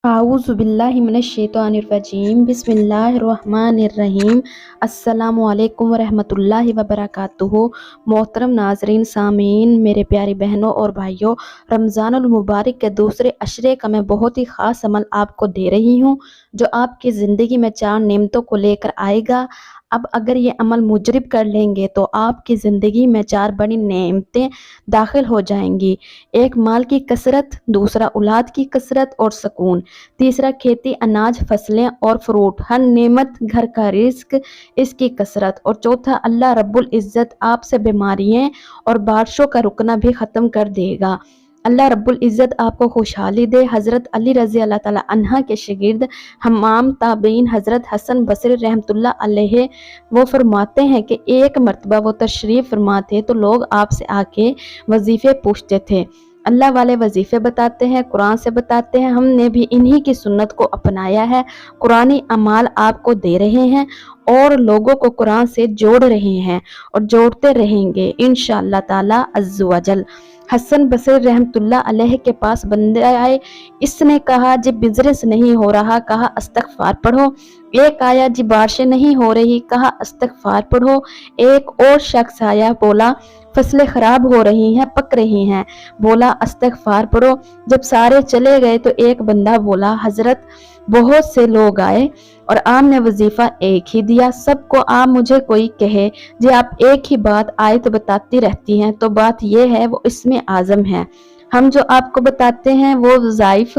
आऊज़ु बिल्लाहि मिनश्शैतानिर्रजीम बिस्मिल्लाहिर्रहमानिर्रहीम। अस्सलामु अलैकुम वरहमतुल्लाहि वबरकातुहू। मोहतरम नाजरीन सामीन, मेरे प्यारी बहनों और भाइयों, रमज़ानुल मुबारक के दूसरे अशरे का मैं बहुत ही ख़ास अमल आपको दे रही हूँ जो आपकी ज़िंदगी में 4 नेमतों को लेकर आएगा। अब अगर ये अमल मुजरिब कर लेंगे तो आपकी ज़िंदगी में 4 बड़ी नेमतें दाखिल हो जाएंगी। एक माल की कसरत, दूसरा औलाद की कसरत और सुकून, तीसरा खेती अनाज फसलें और फ्रूट, हर नेमत घर का रिस्क इसकी कसरत, और चौथा अल्लाह रब्बुल इज़्ज़त आपसे बीमारियां और बारिशों का रुकना भी ख़त्म कर देगा। अल्लाह रब्बुल इज़्ज़त आपको खुशहाली दे। हज़रत अली रज़ी अल्लाह ताला अन्हा के शागिर्द हमाम ताबीन हज़रत हसन बसरी रहमतुल्लाह अलैहि वो फरमाते हैं कि एक मरतबा वो तशरीफ़ फरमा थे तो लोग आपसे आके वजीफ़े पूछते थे। अल्लाह वाले वजीफ़े बताते हैं, कुरान से बताते हैं। हमने भी इन्हीं की सुन्नत को अपनाया है। कुरानी अमाल आपको दे रहे हैं और लोगों को कुरान से जोड़ रहे हैं और जोड़ते रहेंगे इंशाअल्लाह ताला अज़्ज़ व जल। हसन बसरी रहमतुल्लाह अलैहि के पास बंदे आए। इसने कहा जी बिजनेस नहीं हो रहा, कहा अस्तगफार पढ़ो। एक आया जी बारिशें नहीं हो रही, कहा अस्तगफार पढ़ो। एक और शख्स आया, बोला फसलें खराब हो रही हैं, पक रही हैं, बोला अस्तगफार पढ़ो। जब सारे चले गए तो एक बंदा बोला हजरत बहुत से लोग आए और आपने वजीफा एक ही दिया, सबको आप मुझे कोई कहे जी आप एक ही बात आए तो बताती रहती हैं, तो बात यह है वो इसमें आजम है। हम जो आपको बताते हैं वो वज़ाइफ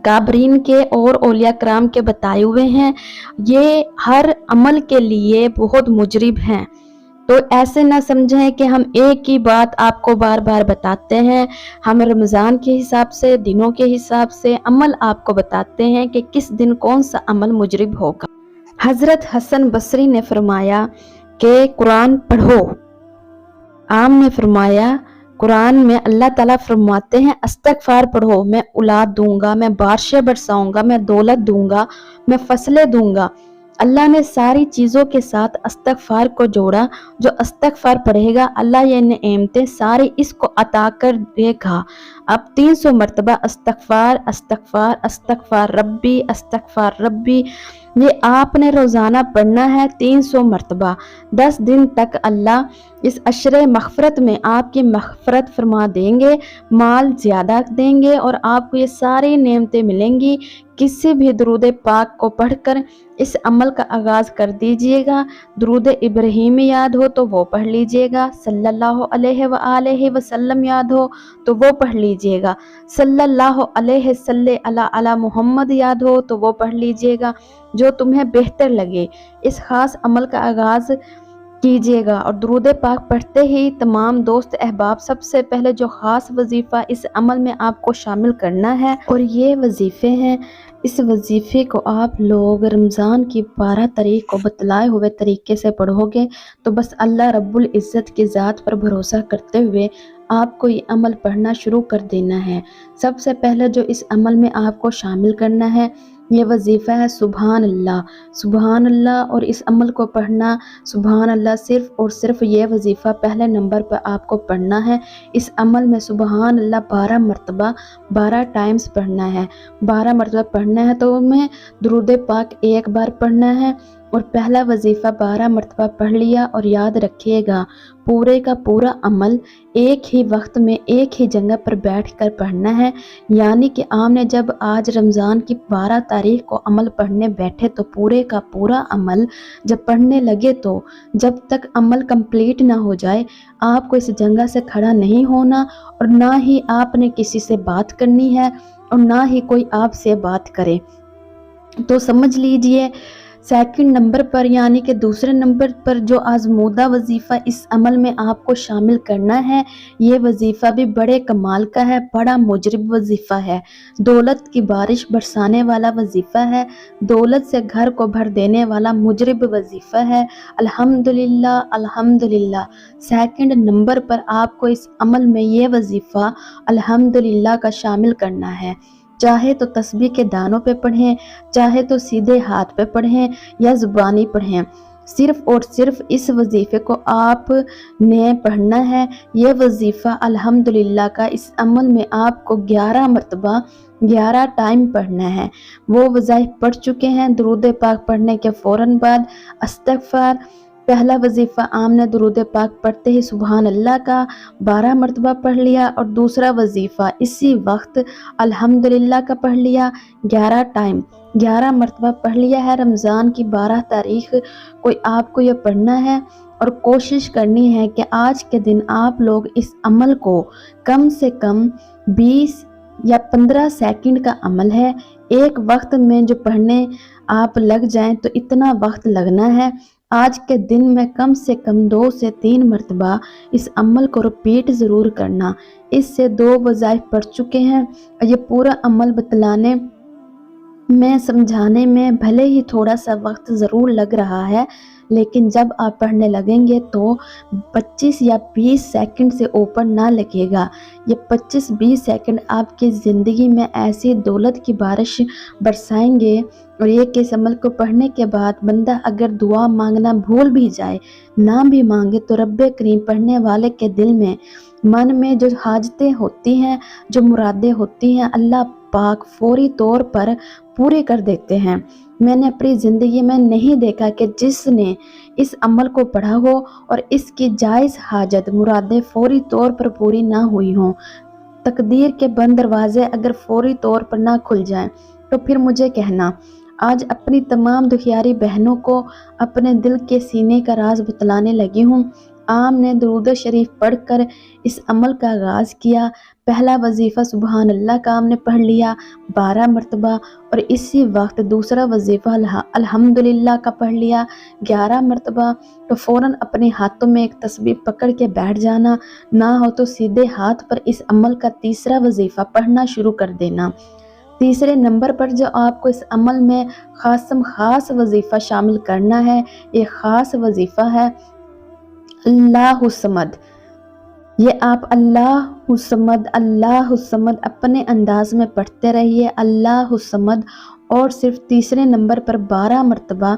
काबरीन के और औलिया कराम के बताए हुए हैं। ये हर अमल के लिए बहुत मुजरिब हैं, तो ऐसे ना समझें कि हम एक ही बात आपको बार बार बताते हैं। हम रमज़ान के हिसाब से, दिनों के हिसाब से अमल आपको बताते हैं कि किस दिन कौन सा अमल मुजरिब होगा। हज़रत हसन बसरी ने फरमाया कि कुरान पढ़ो। आम ने फरमाया कुरान में अल्लाह ताला फरमाते हैं अस्तगफार पढ़ो, मैं औलाद दूंगा, मैं बारिशें बरसाऊंगा, मैं दौलत दूंगा, मैं फसलें दूंगा। अल्लाह ने सारी चीज़ों के साथ अस्तगफार को जोड़ा। जो अस्तगफार पढ़ेगा अल्लाह ये नेमतें सारी इसको अता कर देगा। अब 300 मरतबा अस्तगफार अस्तगफार अस्तगफार रब्बी अस्तगफार रब्बी ये आपने रोज़ाना पढ़ना है 300 मरतबा। 10 दिन तक अल्लाह इस अशरे मग़फ़रत में आपकी मग़फ़रत फरमा देंगे, माल ज़्यादा देंगे और आपको ये सारी नेमतें मिलेंगी। किसी भी दुरूद पाक को पढ़कर इस अमल का आगाज़ कर दीजिएगा। दुरूद इब्राहीम याद हो तो वो पढ़ लीजिएगा, सल्लल्लाहु अलैहि व आलिहि वसल्लम याद हो तो वो पढ़ लीजिएगा, सल्लल्लाहु अलैहि सल्ले अला अला मोहम्मद याद हो तो वो पढ़ लीजिएगा। जो तुम्हें बेहतर लगे इस ख़ास अमल का आगाज़ कीजिएगा। और दुरूद पाक पढ़ते ही तमाम दोस्त अहबाब सबसे पहले जो ख़ास वजीफ़ा इस अमल में आपको शामिल करना है और ये वजीफ़े हैं, इस वजीफ़े को आप लोग रमज़ान की 12 तारीख को बतलाए हुए तरीके से पढ़ोगे तो बस अल्लाह रब्बुल इज़्ज़त की ज़ात पर भरोसा करते हुए आपको ये अमल पढ़ना शुरू कर देना है। सबसे पहले जो इस अमल में आपको शामिल करना है ये वजीफ़ा है सुबहान अल्लाह। सुबहान अल्लाह और इस अमल को पढ़ना सुबहान अल्लाह सिर्फ़ और सिर्फ ये वजीफ़ा पहले नंबर पर आपको पढ़ना है। इस अमल में सुबहान अल्लाह 12 मरतबा 12 टाइम्स पढ़ना है। 12 मरतबा पढ़ना है तो उनमें दुरूद पाक एक बार पढ़ना है और पहला वजीफ़ा 12 मरतबा पढ़ लिया। और याद रखिएगा पूरे का पूरा अमल एक ही वक्त में एक ही जगह पर बैठकर पढ़ना है। यानी कि आपने जब आज रमज़ान की 12 तारीख को अमल पढ़ने बैठे तो पूरे का पूरा अमल जब पढ़ने लगे तो जब तक अमल कंप्लीट ना हो जाए आपको इस जगह से खड़ा नहीं होना और ना ही आपने किसी से बात करनी है और ना ही कोई आपसे बात करे। तो समझ लीजिए सेकंड नंबर पर यानी कि दूसरे नंबर पर जो आज़मूदा वजीफ़ा इस अमल में आपको शामिल करना है ये वजीफ़ा भी बड़े कमाल का है, बड़ा मुजरिब वजीफ़ा है। दौलत की बारिश बरसाने वाला वजीफ़ा है, दौलत से घर को भर देने वाला मुजरिब वजीफ़ा है। अल्हम्दुलिल्लाह अल्हम्दुलिल्लाह। सेकंड नंबर पर आपको इस अमल में ये वजीफ़ा अल्हम्दुलिल्लाह का शामिल करना है। चाहे तो तस्बीह के दानों पे पढ़ें, चाहे तो सीधे हाथ पे पढ़ें या ज़ुबानी पढ़ें। صرف اور صرف اس وظیفے کو آپ نے پڑھنا ہے۔ یہ وظیفہ الحمدللہ کا اس عمل میں آپ کو 11 مرتبہ 11 ٹائم پڑھنا ہے۔ وہ وظائف پڑھ چکے ہیں۔ درود پاک پڑھنے کے فوراً بعد استغفار، پہلا وظیفہ آپ نے درود پاک پڑھتے ہی سبحان اللہ کا 12 مرتبہ پڑھ لیا، اور دوسرا وظیفہ اسی وقت الحمدللہ کا پڑھ لیا 11 ٹائم، 11 مرتبہ پڑھ لیا ہے۔ رمضان کی 12 تاریخ کو آپ کو یہ پڑھنا ہے، اور کوشش کرنی ہے کہ آج کے دن آپ لوگ اس عمل کو کم سے کم 20 یا 15 سیکنڈ کا عمل ہے، ایک وقت میں جو پڑھنے آپ لگ جائیں تو اتنا وقت لگنا ہے۔ آج کے دن میں کم سے کم 2 سے 3 مرتبہ اس عمل کو رپیٹ ضرور کرنا۔ اس سے 2 وظائف پڑھ چکے ہیں، اور یہ پورا عمل بتلانے میں سمجھانے میں بھلے ہی تھوڑا سا وقت ضرور لگ رہا ہے، لیکن جب آپ پڑھنے لگیں گے تو 25 یا 20 سیکنڈ سے اوپر نہ لگے گا۔ یہ 25-20 سیکنڈ آپ کی زندگی میں ایسی دولت کی بارش برسائیں گے، اور یہ کہ اس عمل کو پڑھنے کے بعد بندہ اگر دعا مانگنا بھول بھی جائے، نہ بھی مانگے، تو رب کریم پڑھنے والے کے دل میں من میں جو حاجتیں ہوتی ہیں، جو مرادیں ہوتی ہیں، اللہ پاک فوری طور پر پورے کر دیتے ہیں۔ میں نے اپنی زندگی میں نہیں دیکھا کہ جس نے اس عمل کو پڑھا ہو اور اس کی جائز حاجت مرادیں فوری طور پر پوری نہ ہوئی ہوں۔ تقدیر کے بند دروازے اگر فوری طور پر نہ کھل جائیں تو پھر مجھے کہنا۔ آج اپنی تمام دکھیاری بہنوں کو اپنے دل کے سینے کا راز بتلانے لگی ہوں۔ آپ نے درود شریف پڑھ کر اس عمل کا آغاز کیا۔ پہلا وظیفہ سبحان اللہ کا آپ نے پڑھ لیا 12 مرتبہ، اور اسی وقت دوسرا وظیفہ الحمدللہ کا پڑھ لیا 11 مرتبہ۔ تو فوراً اپنے ہاتھوں میں ایک تسبیح پکڑ کے بیٹھ جانا، نہ ہو تو سیدھے ہاتھ پر اس عمل کا تیسرا وظیفہ پڑھنا شروع کر دینا۔ تیسرے نمبر پر جو آپ کو اس عمل میں خاص وظیفہ شامل کرنا ہے، یہ خاص وظیفہ ہے اللہ الصمد۔ یہ آپ اللہ الصمد اللہ الصمد اپنے انداز میں پڑھتے رہیے، اللہ الصمد، اور صرف تیسرے نمبر پر 12 مرتبہ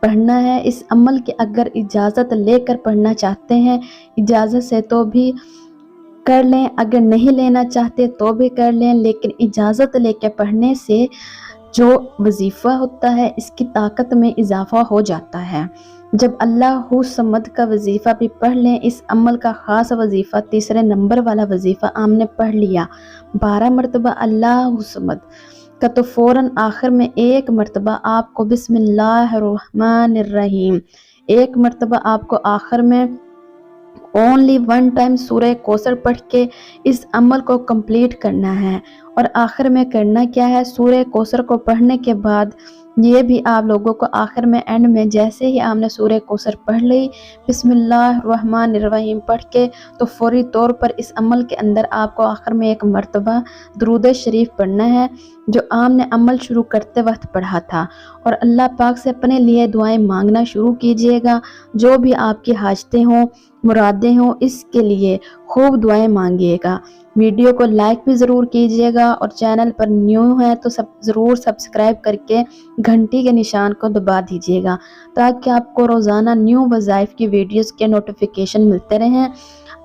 پڑھنا ہے۔ اس عمل کی اگر اجازت لے کر پڑھنا چاہتے ہیں، اجازت سے تو بھی کر لیں، اگر نہیں لینا چاہتے تو بھی کر لیں، لیکن اجازت لے کے پڑھنے سے جو وظیفہ ہوتا ہے اس کی طاقت میں اضافہ ہو جاتا ہے۔ جب اللہ الصمد کا وظیفہ بھی پڑھ لیں، اس عمل کا خاص وظیفہ تیسرے نمبر والا وظیفہ آپ نے پڑھ لیا 12 مرتبہ اللہ الصمد کا، تو فوراً آخر میں 1 مرتبہ آپ کو بسم اللہ الرحمن الرحیم، 1 مرتبہ آپ کو آخر میں اونلی 1 ٹائم سورہ کوثر پڑھ کے اس عمل کو کمپلیٹ کرنا ہے۔ اور آخر میں کرنا کیا ہے، سورہ کوثر کو پڑھنے کے بعد یہ بھی آپ لوگوں کو آخر میں اینڈ میں جیسے ہی آپ نے سورہ کوثر پڑھ لی بسم اللہ الرحمن الرحیم پڑھ کے، تو فوری طور پر اس عمل کے اندر آپ کو آخر میں 1 مرتبہ درود شریف پڑھنا ہے، جو آپ نے عمل شروع کرتے وقت پڑھا تھا، اور اللہ پاک سے اپنے لیے دعائیں مانگنا شروع کیجیے گا۔ جو بھی آپ کی حاجتیں ہوں، مرادیں ہوں، اس کے لیے خوب دعائیں مانگیے گا۔ ویڈیو کو لائک بھی ضرور کیجیے گا، اور چینل پر نیو ہے تو ضرور سبسکرائب کر کے گھنٹی کے نشان کو دبا دیجیے گا، تاکہ آپ کو روزانہ نیو وظائف کی ویڈیوز کے نوٹیفیکیشن ملتے رہیں۔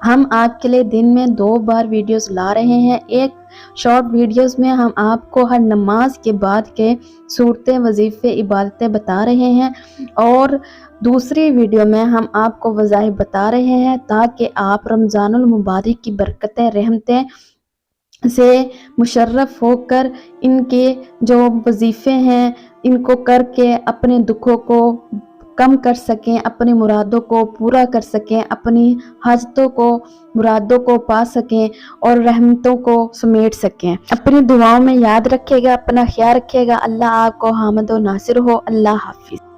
ہم آپ کے لیے دن میں 2 بار ویڈیوز لا رہے ہیں۔ ایک شارٹ ویڈیوز میں ہم آپ کو ہر نماز کے بعد کے صورتیں، وظیفے، عبادتیں بتا رہے ہیں، اور دوسری ویڈیو میں ہم آپ کو وظائف بتا رہے ہیں، تاکہ آپ رمضان المبارک کی برکتیں، رحمتیں سے مشرف ہو کر ان کے جو وظیفے ہیں ان کو کر کے اپنے دکھوں کو کم کر سکیں، اپنی مرادوں کو پورا کر سکیں، اپنی حاجتوں کو، مرادوں کو پا سکیں، اور رحمتوں کو سمیٹ سکیں۔ اپنی دعاؤں میں یاد رکھے گا، اپنا خیال رکھے گا۔ اللہ آپ کو حامد و ناصر ہو۔ اللہ حافظ۔